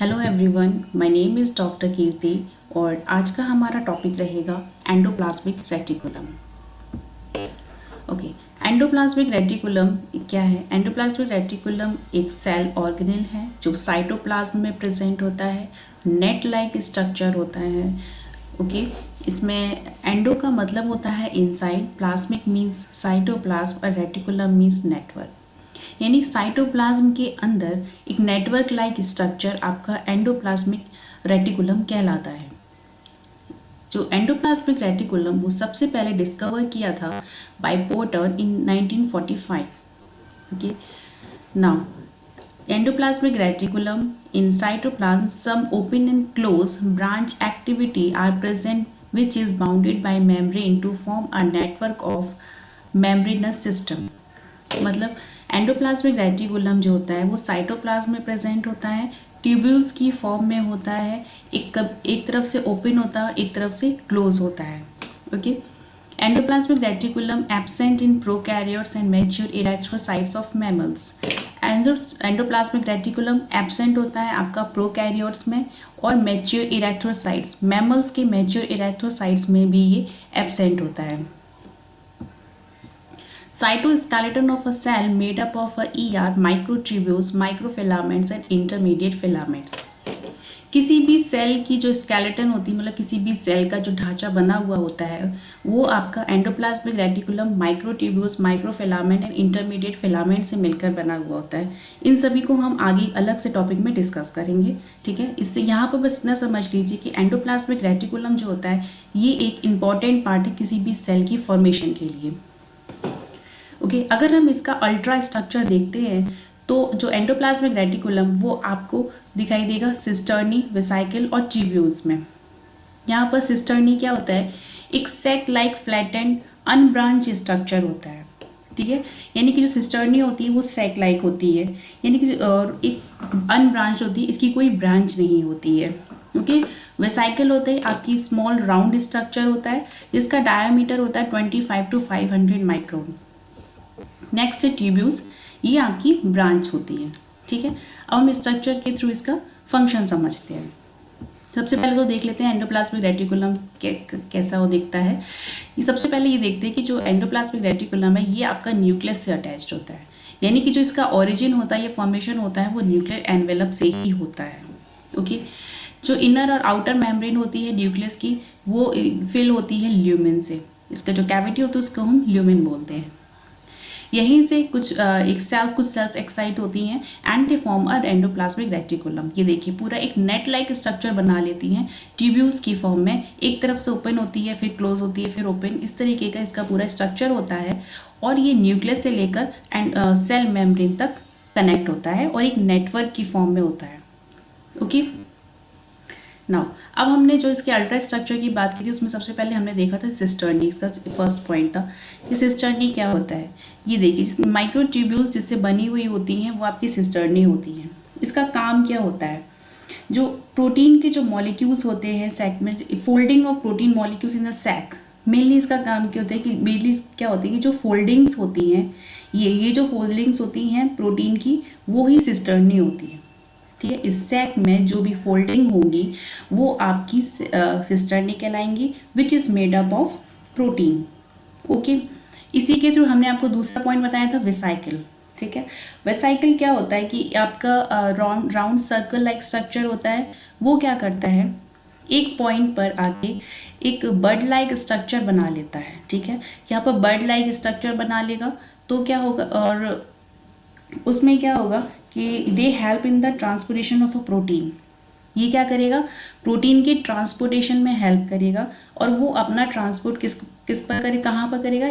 Hello everyone, my name is doctor Kirti और आज का हमारा टॉपिक रहेगा endoplasmic reticulum. Okay, endoplasmic reticulum क्या है? एंडोप्लाज्मिक रेटिकुलम एक सेल ऑर्गेनेल है जो साइटोप्लाज्म में प्रेजेंट होता है। नेट लाइक स्ट्रक्चर होता है। ओके, इसमें एंडो का मतलब होता है इनसाइड, प्लाज्मिक मीन्स साइटोप्लाज्म और रेटिकुलम मीन्स नेटवर्क। यानी साइटोप्लाज्म के अंदर एक नेटवर्क लाइक स्ट्रक्चर आपका एंडोप्लाज्मिक रेटिकुलम कहलाता है। जो एंडोप्लाज्मिक रेटिकुलम वो सबसे पहले डिस्कवर किया था by Porter in 1945। Okay, now endoplasmic reticulum in cytoplasm, some open and close branch activity are present which is bounded by membrane to form a network of membranous system। मतलब endoplasmic reticulum जो होता है वो cytoplasm में present होता है, tubules की form में होता है। एक तरफ से ओपन होता है, एक तरफ से क्लोज होता है। Okay, endoplasmic reticulum absent in prokaryotes and mature erythrocytes of mammals. Endoplasmic reticulum absent होता है आपका प्रोकैरियोट्स में और मैच्योर इरेथ्रोसाइट्स, मैमल्स के मैच्योर इरेथ्रोसाइट्स में भी ये एब्सेंट होता है। Cytoskeleton of a cell made up of a ER, microtubules, microfilaments and intermediate filaments। किसी भी सेल की जो स्केलेटन होती है, मतलब किसी भी सेल का जो ढांचा बना हुआ होता है, वो आपका endoplasmic reticulum microtubules, microfilament and intermediate filament से मिलकर बना हुआ होता है। इन सभी को हम आगे अलग से टॉपिक में डिस्कस करेंगे। ठीक है, इससे यहाँ पर बस इतना समझ लीजिए कि एंडोप्लाज्मिक रेटिकुलम जो होता है ये एक इम्पॉर्टेंट पार्ट है किसी भी सेल की फॉर्मेशन के लिए। ओके, अगर हम इसका अल्ट्रा स्ट्रक्चर देखते हैं तो जो एंडोप्लाज्मिक रेटिकुलम वो आपको दिखाई देगा सिस्टर्नी, वेसिकल और ट्यूब्यूल्स में। यहाँ पर सिस्टर्नी क्या होता है? एक सेक लाइक फ्लैटेंड अनब्रांच स्ट्रक्चर होता है। ठीक है, यानी कि जो सिस्टर्नी होती है वो सेक लाइक होती है, यानी कि और एक अनब्रांच होती है, इसकी कोई ब्रांच नहीं होती है। ओके, वेसिकल होता है आपकी स्मॉल राउंड स्ट्रक्चर होता है जिसका डायमीटर होता है 25 to 500 माइक्रोन। नेक्स्ट है ट्यूब्यूल्स, ये आपकी ब्रांच होती है। ठीक है, अब हम स्ट्रक्चर के थ्रू इसका फंक्शन समझते हैं। सबसे पहले तो देख लेते हैं एंडोप्लाज्मिक रेटिकुलम कैसा वो दिखता है। ये सबसे पहले ये देखते हैं कि जो एंडोप्लाज्मिक रेटिकुलम है ये आपका न्यूक्लियस से अटैच्ड होता है, यानी कि जो इसका ओरिजिन होता है, ये फॉर्मेशन होता है वो न्यूक्लियर एनवेलप से ही होता है। ओके, जो इनर और आउटर मेम्ब्रेन होती है न्यूक्लियस की वो फिल होती है ल्यूमेन से। इसका जो कैविटी होता है उसको हम ल्यूमेन बोलते हैं। यहीं से कुछ सेल्स एक्साइट होती हैं and they form a endoplasmic reticulum. ये देखिए पूरा एक नेट लाइक स्ट्रक्चर बना लेती हैं ट्यूब्यूल्स की फॉर्म में। एक तरफ से ओपन होती है, फिर क्लोज होती है, फिर ओपन, इस तरीके का इसका पूरा स्ट्रक्चर होता है। और ये न्यूक्लियस से लेकर सेल मेम्ब्रेन तक कनेक्ट होता है और एक नेटवर्क की फॉर्म में होता है। ओके, नाउ अब हमने जो इसके अल्ट्रा स्ट्रक्चर की बात की थी उसमें सबसे पहले हमने देखा था सिस्टर्नी। इसका फर्स्ट पॉइंट था कि सिस्टर्नी क्या होता है। ये देखिए माइक्रोट्यूब्यूल्स जिससे बनी हुई होती हैं वो आपकी सिस्टर्नी होती हैं। इसका काम क्या होता है? जो प्रोटीन के जो मॉलिक्यूल्स होते हैं सैक में, folding of protein molecules in the sac, mainly इसका काम क्या होता है कि मेनली क्या होती है कि जो फोल्डिंग्स होती हैं, ये जो फोल्डिंग्स होती हैं प्रोटीन की वो ही सिस्टर्नी होती है। ठीक है, इस सैक में जो भी फोल्डिंग होगी वो आपकी सिस्टर्नी कहलाएंगी which is made up of protein. Okay, इसी के थ्रू हमने आपको दूसरा पॉइंट बताया था वेसिकल। ठीक है, वेसिकल क्या होता है कि आपका राउंड सर्कल लाइक स्ट्रक्चर होता है। वो क्या करता है, एक पॉइंट पर आके एक बर्ड लाइक स्ट्रक्चर बना लेता है। ठीक है, यहाँ पर बर्ड लाइक स्ट्रक्चर बना लेगा तो क्या होगा, और उसमें क्या होगा कि they help in the transportation of a protein. ये क्या करेगा, प्रोटीन के ट्रांसपोर्टेशन में हेल्प करेगा। और वो अपना ट्रांसपोर्ट किस पर करे, कहाँ पर करेगा,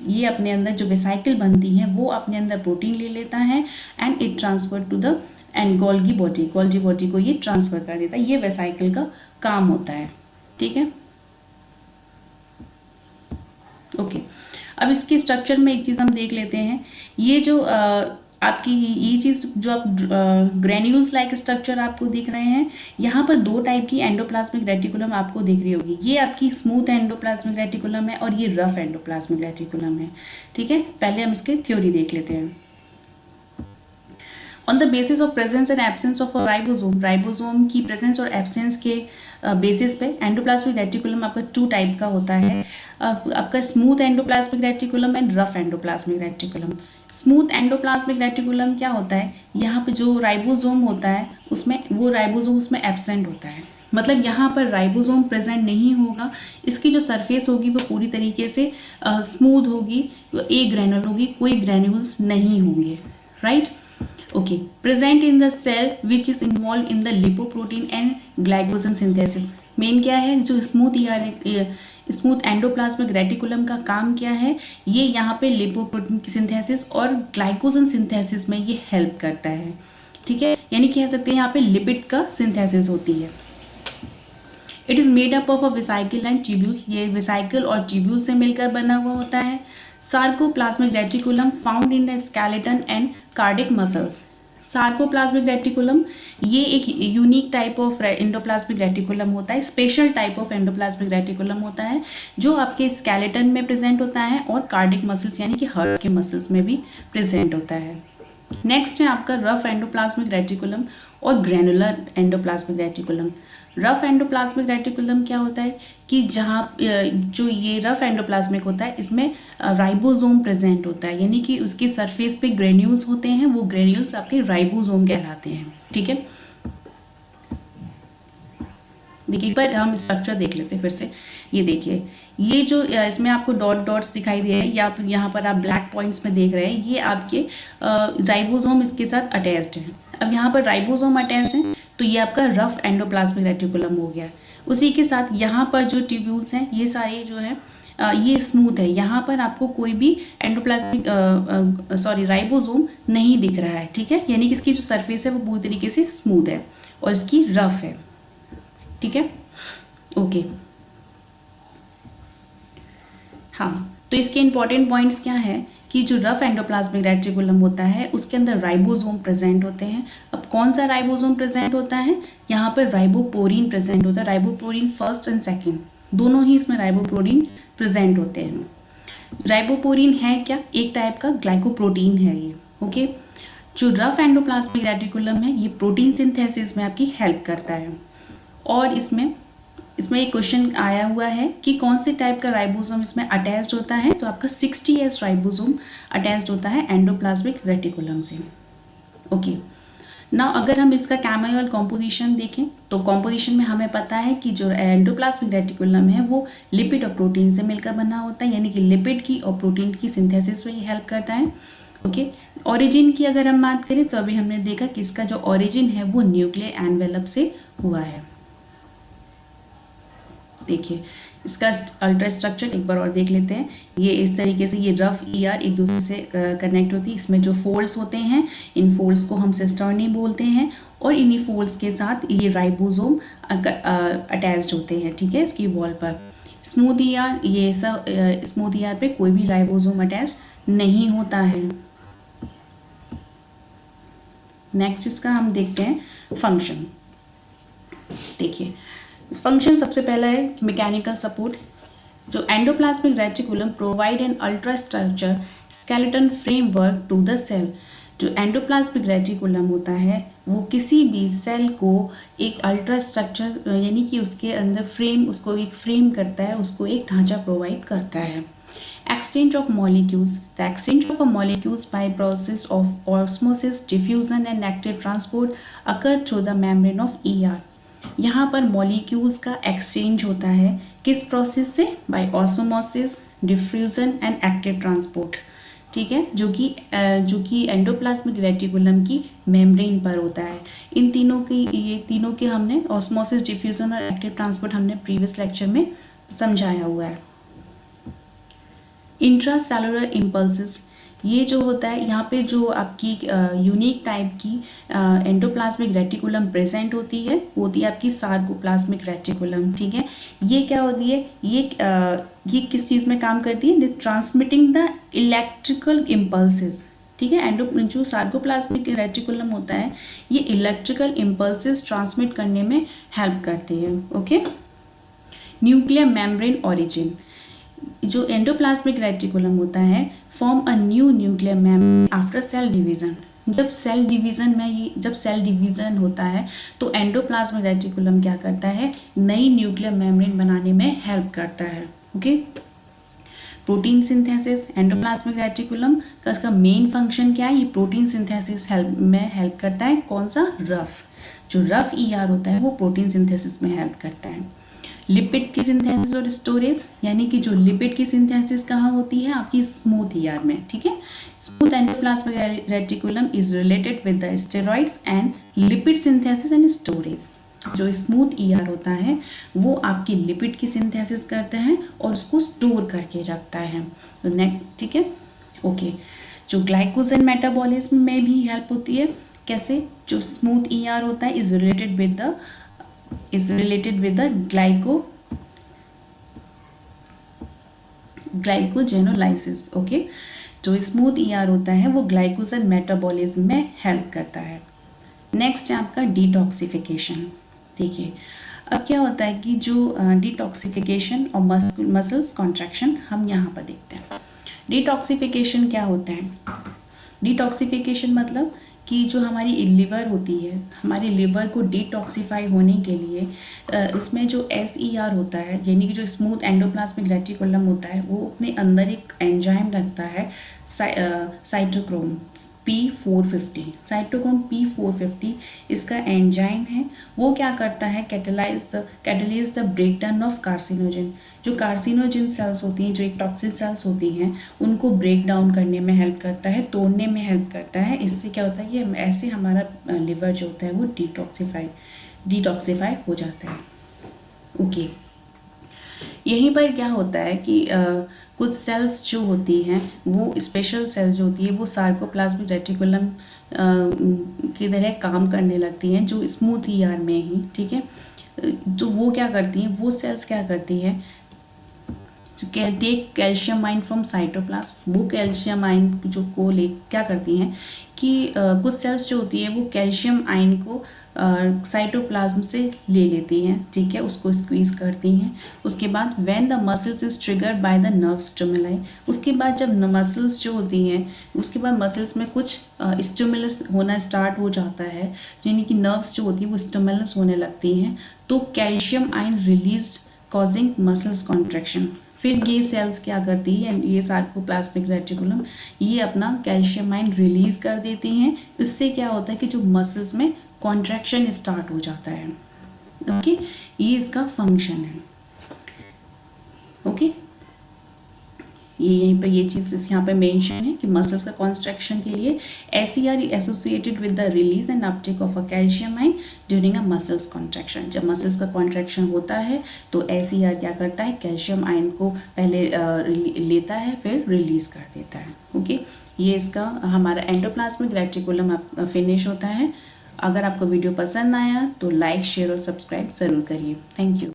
ये अपने अंदर जो वेसिकल बनती है वो अपने अंदर प्रोटीन ले लेता है and it transfer to the and Golgi body को ये ट्रांसफर कर देता है। ये वेसिकल का काम होता है। ठीक है, ओके, अब इसके स्ट्रक्चर में एक चीज़ हम देख लेते हैं। ये जो आपकी ये चीज़ जो आप ग्रेन्यूल्स लाइक स्ट्रक्चर आपको दिख रहे हैं, यहाँ पर दो टाइप की एंडोप्लाज्मिक रेटिकुलम आपको दिख रही होगी। ये आपकी स्मूथ एंडोप्लाज्मिक रेटिकुलम है और ये रफ एंडोप्लाज्मिक रेटिकुलम है। ठीक है, पहले हम इसके थ्योरी देख लेते हैं। On the basis of presence and absence of ribosome, ribosome की प्रेजेंस और एब्सेंस के बेसिस पे एंडोप्लाज्मिक रेटिकुलम आपका 2 टाइप का होता है, आपका smooth endoplasmic reticulum and rough endoplasmic reticulum. Smooth endoplasmic reticulum क्या होता है, यहाँ पे जो राइबोसोम होता है उसमें वो राइबोसोम उसमें एब्सेंट होता है, मतलब यहाँ पर राइबोसोम प्रेजेंट नहीं होगा, इसकी जो सरफेस होगी वो पूरी तरीके से स्मूथ होगी, ए ग्रैनुल होगी, कोई ग्रैन्यूल्स नहीं होंगे, right. Okay, present in the cell which is involved in the lipoprotein and glycogen synthesis. Main क्या है, जो स्मूथ एंडोप्लाज्मिक रेटिकुलम का काम क्या है, ये यहाँ पे लिपोप्रोटीन की सिंथेसिस और ग्लाइकोजन सिंथेसिस में ये हेल्प करता है, ठीक है, यानी कह सकते हैं यहाँ पे लिपिड का सिंथेसिस होती है। It is made up of a vesicle and tubules, ये वेसिकल और ट्यूब्यूल से मिलकर बना हुआ होता है। Sarcoplasmic reticulum found in the skeleton and cardiac muscles. Sarcoplasmic reticulum ये एक unique type of endoplasmic reticulum होता है, special type of endoplasmic reticulum होता है जो आपके स्केलेटन में प्रेजेंट होता है और कार्डिक मसल्स यानी कि हार्ट के मसल्स में भी प्रेजेंट होता है। नेक्स्ट है आपका रफ एंडोप्लाज्मिक रेटिकुलम और granular endoplasmic reticulum. Rough endoplasmic reticulum क्या होता है कि जहाँ जो ये रफ एंडोप्लाज्मिक होता है इसमें राइबोसोम प्रेजेंट होता है, यानी कि उसकी सरफेस पे ग्रेन्यूल्स होते हैं, वो ग्रेन्यूल्स आपके राइबोसोम कहलाते हैं, ठीक है। देखिए पर हम स्ट्रक्चर देख लेते हैं फिर से। ये देखिए, ये जो इसमें आपको डॉट डॉट्स दिखाई दे रहे हैं या यहाँ पर आप ब्लैक पॉइंट्स में देख रहे हैं, ये आपके राइबोसोम इसके साथ अटैच्ड हैं। अब यहाँ पर राइबोसोम अटैच्ड हैं तो ये आपका रफ एंडोप्लाज्मिक रेटिकुलम हो गया। उसी के साथ यहाँ पर जो ट्यूब्यूल्स हैं ये सारे जो है ये स्मूथ है, यहाँ पर आपको कोई भी एंडोप्लाज्मिक राइबोसोम नहीं दिख रहा है, ठीक है, यानी कि इसकी जो सरफेस है वो पूरी तरीके से स्मूथ है और इसकी रफ है, ठीक है। ओके, हाँ, तो इसके इंपॉर्टेंट पॉइंट्स क्या है कि जो रफ एंडोप्लाज्मिक रेटिकुलम होता है उसके अंदर राइबोसोम प्रेजेंट होते हैं। अब कौन सा राइबोसोम प्रेजेंट होता है, यहाँ पर राइबोपोरीन प्रेजेंट होता है। राइबोपोरीन फर्स्ट एंड सेकंड दोनों ही इसमें राइबोपोरीन प्रेजेंट होते हैं। राइबोपोरीन है क्या, एक टाइप का ग्लाइकोप्रोटीन है ये, ओके। जो रफ एंडोप्लाज्मिक रेटिकुलम है ये प्रोटीन सिंथेसिस में आपकी हेल्प करता है। और इसमें एक क्वेश्चन आया हुआ है कि कौन से टाइप का राइबोसोम इसमें अटैच्ड होता है, तो आपका 60S राइबोसोम अटैच्ड होता है एंडोप्लाज्मिक रेटिकुलम से, ओके। नाउ अगर हम इसका केमिकल कॉम्पोजिशन देखें तो कॉम्पोजिशन में हमें पता है कि जो एंडोप्लाज्मिक रेटिकुलम है वो लिपिड और प्रोटीन से मिलकर बना होता है, यानी कि लिपिड की और प्रोटीन की सिंथेसिस में ये हेल्प करता है, ओके। ओरिजिन की अगर हम बात करें तो अभी हमने देखा कि इसका जो ओरिजिन है वो न्यूक्लियर एनवेलप से हुआ है। देखिए इसका अल्ट्रा स्ट्रक्चर एक बार और देख लेते हैं। ये इस तरीके से ये रफ ER एक दूसरे से कनेक्ट होती है, इसमें जो फोल्ड्स होते हैं इन फोल्ड्स को हम सिस्टर्नी बोलते हैं और इन्हीं फोल्ड्स के साथ ये राइबोसोम अटैच्ड होते हैं, ठीक है, इसकी वॉल पर। स्मूथ ER, ये सब स्मूथ ER पे कोई भी राइबोसोम अटैच नहीं होता है। नेक्स्ट इसका हम देखते हैं फंक्शन। देखिए फंक्शन सबसे पहला है मैकेनिकल सपोर्ट। जो endoplasmic reticulum provide an ultra structure skeleton framework to the cell. जो एंडोप्लाज्मिक रेटिकुलम होता है वो किसी भी सेल को एक अल्ट्रा स्ट्रक्चर यानी कि उसके अंदर फ्रेम, उसको एक फ्रेम करता है, उसको एक ढांचा प्रोवाइड करता है। Exchange of molecules. The exchange of a molecules by process of osmosis, diffusion and active transport occur through the membrane of ER. यहाँ पर मॉलिक्यूल्स का एक्सचेंज होता है किस प्रोसेस से, by osmosis, diffusion and active transport, ठीक है, जो कि एंडोप्लाज्मिक रेटिकुलम की मेम्ब्रेन पर होता है। इन तीनों के हमने ऑस्मोसिस, डिफ्यूजन और एक्टिव ट्रांसपोर्ट हमने प्रीवियस लेक्चर में समझाया हुआ है। इंट्रासेलुलर इम्पल्सेस, ये जो होता है यहाँ पे जो आपकी यूनिक टाइप की एंडोप्लाज्मिक रेटिकुलम प्रेजेंट होती है वो होती है आपकी सार्कोप्लाज्मिक रेटिकुलम, ठीक है। ये क्या होती है, ये किस चीज़ में काम करती है, ट्रांसमिटिंग द इलेक्ट्रिकल इम्पल्सेस, ठीक है। जो सार्कोप्लाज्मिक रेटिकुलम होता है ये इलेक्ट्रिकल इम्पल्सेस ट्रांसमिट करने में हेल्प करती है, ओके। न्यूक्लियर मेम्ब्रेन ओरिजिन, जो एंडोप्लाज्मिक रेटिकुलम होता है form a new nuclear membrane after sale division. जब सेल डिवीज़न होता है तो एंडोप्लाज्मिक रेटिकुलम क्या करता है, नई न्यूक्लियर मेम्ब्रेन बनाने में हेल्प करता है। Okay, protein synthesis, endoplasmic reticulum का इसका मेन फंक्शन क्या है, ये प्रोटीन सिंथेसिस में हेल्प करता है। कौन सा, रफ, जो रफ ईआर होता है वो प्रोटीन सिंथेसिस में हेल्प करता है। लिपिड की सिंथेसिस और स्टोरेज, यानी कि जो लिपिड की सिंथेसिस कहाँ होती है, आपकी स्मूथ ईआर में, ठीक है। Smooth endoplasmic reticulum is related with the steroids and lipid synthesis and storage. जो स्मूथ ईआर होता है वो आपकी लिपिड की सिंथेसिस करता है और उसको स्टोर करके रखता है। तो नेक्स्ट, ठीक है, ओके। जो ग्लाइकोजन मेटाबॉलिज्म में भी हेल्प होती है, कैसे, जो स्मूथ ईआर होता है is related with the glycogenolysis. Okay, जो स्मूथ ईआर होता है वो ग्लाइकोजन मेटाबॉलिज्म में हेल्प करता है। नेक्स्ट है आपका डिटॉक्सिफिकेशन। देखिए, अब क्या होता है कि जो डिटॉक्सिफिकेशन और मसल्स कॉन्ट्रैक्शन हम यहाँ पर देखते हैं। डिटॉक्सिफिकेशन क्या होता है, डिटॉक्सिफिकेशन मतलब कि जो हमारी लिवर होती है, हमारी लिवर को डिटॉक्सिफाई होने के लिए उसमें जो SER होता है, यानी कि जो स्मूथ एंडोप्लाज्मिक रेटिकुलम होता है, वो अपने अंदर एक एंजाइम रखता है, साइटोक्रोम P450। साइटोक्रोम P450 इसका एंजाइम है। वो क्या करता है, catalyse the breakdown of carcinogen. जो कार्सिनोजन सेल्स होती हैं, जो एक टॉक्सिक सेल्स होती हैं, उनको ब्रेक डाउन करने में हेल्प करता है, तोड़ने में हेल्प करता है। इससे क्या होता है कि ऐसे हमारा लिवर जो होता है वो डिटॉक्सिफाई हो जाता है। ओके, यहीं पर क्या होता है कि कुछ सेल्स जो होती हैं वो स्पेशल सेल्स जो होती है वो सार्कोप्लाज्मिक रेटिकुलम की तरह काम करने लगती हैं, जो स्मूथ ईआर में ही, ठीक है। तो वो क्या करती हैं, वो सेल्स क्या करती हैं, take calcium ion from cytoplasm. वो कैल्शियम आयन जो को ले क्या करती हैं कि कुछ सेल्स जो होती है वो कैल्शियम आयन को साइटोप्लाज्म से ले लेती हैं, ठीक है, उसको स्क्वीज करती हैं। उसके बाद when the muscles is triggered by the nerve stimuli, उसके बाद जब मसल्स जो होती हैं, उसके बाद मसल्स में कुछ स्टिमुलस होना स्टार्ट हो जाता है, यानी कि नर्व्स जो होती है वो स्टिमुलस होने लगती हैं, तो calcium ion release causing muscles contraction. फिर ये सेल्स क्या करती है, ये सार्कोप्लाज्मिक रेटिकुलम ये अपना कैल्शियम आयन रिलीज कर देती हैं। इससे क्या होता है कि जो मसल्स में कॉन्ट्रैक्शन स्टार्ट हो जाता है। ओके, ये इसका फंक्शन है। ओके, ये यहीं पे ये चीज़ यहाँ पे मेंशन है कि मसल्स का कॉन्ट्रैक्शन के लिए SER associated with the release and Uptake of a calcium ion during a muscles contraction. जब मसल्स का कॉन्ट्रैक्शन होता है तो SER क्या करता है, कैल्शियम आयन को पहले लेता है फिर रिलीज कर देता है। ओके, ये इसका हमारा एंडोप्लाज्मिक रेटिकुलम फिनिश होता है। अगर आपको वीडियो पसंद आया तो लाइक, शेयर और सब्सक्राइब ज़रूर करिए। Thank you.